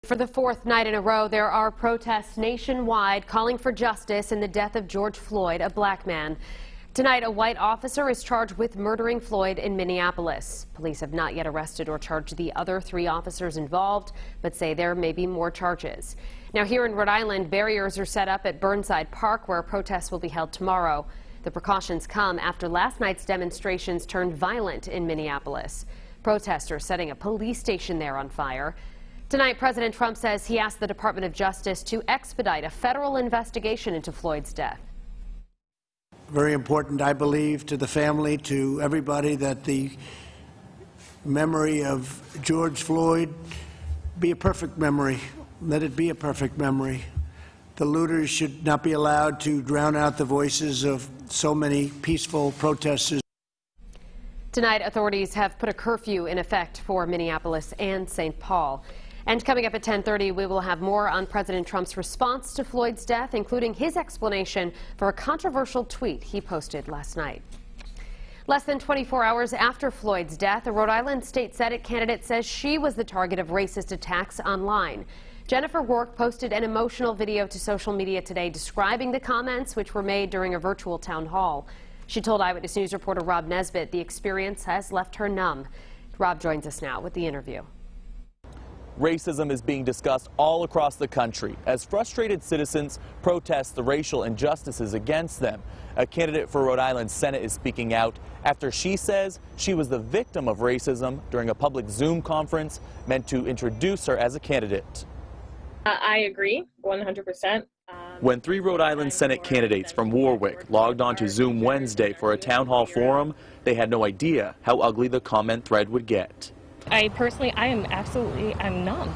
For the fourth night in a row, there are protests nationwide calling for justice in the death of George Floyd, a black man. Tonight, a white officer is charged with murdering Floyd in Minneapolis. Police have not yet arrested or charged the other 3 officers involved, but say there may be more charges. Now, here in Rhode Island, barriers are set up at Burnside Park, where protests will be held tomorrow. The precautions come after last night's demonstrations turned violent in Minneapolis. Protesters setting a police station there on fire. Tonight, President Trump says he asked the Department of Justice to expedite a federal investigation into Floyd's death. Very important, I believe, to the family, to everybody, that the memory of George Floyd be a perfect memory. Let it be a perfect memory. The looters should not be allowed to drown out the voices of so many peaceful protesters. Tonight, authorities have put a curfew in effect for Minneapolis and St. Paul. And coming up at 10:30, we will have more on President Trump's response to Floyd's death, including his explanation for a controversial tweet he posted last night. Less than 24 hours after Floyd's death, a Rhode Island State Senate candidate says she was the target of racist attacks online. Jennifer Rourke posted an emotional video to social media today describing the comments which were made during a virtual town hall. She told Eyewitness News reporter Rob Nesbitt the experience has left her numb. Rob joins us now with the interview. Racism is being discussed all across the country as frustrated citizens protest the racial injustices against them. A candidate for Rhode Island Senate is speaking out after she says she was the victim of racism during a public Zoom conference meant to introduce her as a candidate. I agree 100%. When 3 Rhode Island Senate candidates from Warwick logged on to Zoom Wednesday for a town hall forum, they had no idea how ugly the comment thread would get. I'm numb.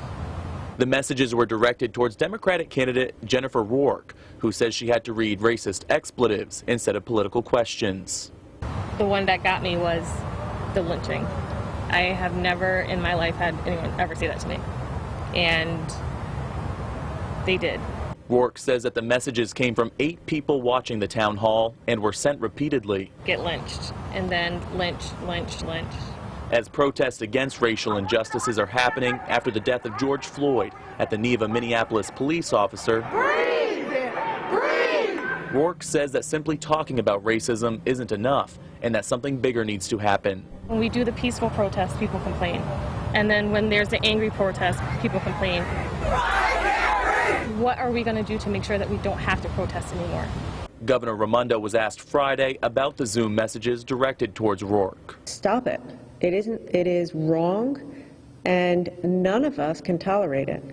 The messages were directed towards Democratic candidate Jennifer Rourke, who says she had to read racist expletives instead of political questions. The one that got me was the lynching. I have never in my life had anyone ever say that to me. And they did. Rourke says that the messages came from 8 people watching the town hall and were sent repeatedly. Get lynched, and then lynched. As protests against racial injustices are happening after the death of George Floyd at the knee of a Minneapolis police officer, Rourke says that simply talking about racism isn't enough and that something bigger needs to happen. When we do the peaceful protests, people complain. And then when there's the angry protest, people complain. What are we going to do to make sure that we don't have to protest anymore? Governor Raimondo was asked Friday about the Zoom messages directed towards Rourke. Stop it. It is wrong, and none of us can tolerate it.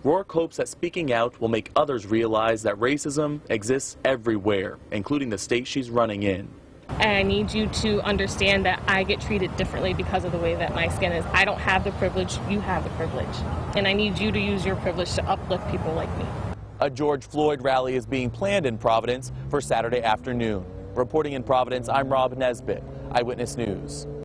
Rourke hopes that speaking out will make others realize that racism exists everywhere, including the state she's running in. I need you to understand that I get treated differently because of the way that my skin is. I don't have the privilege, you have the privilege. And I need you to use your privilege to uplift people like me. A George Floyd rally is being planned in Providence for Saturday afternoon. Reporting in Providence, I'm Rob Nesbitt, Eyewitness News.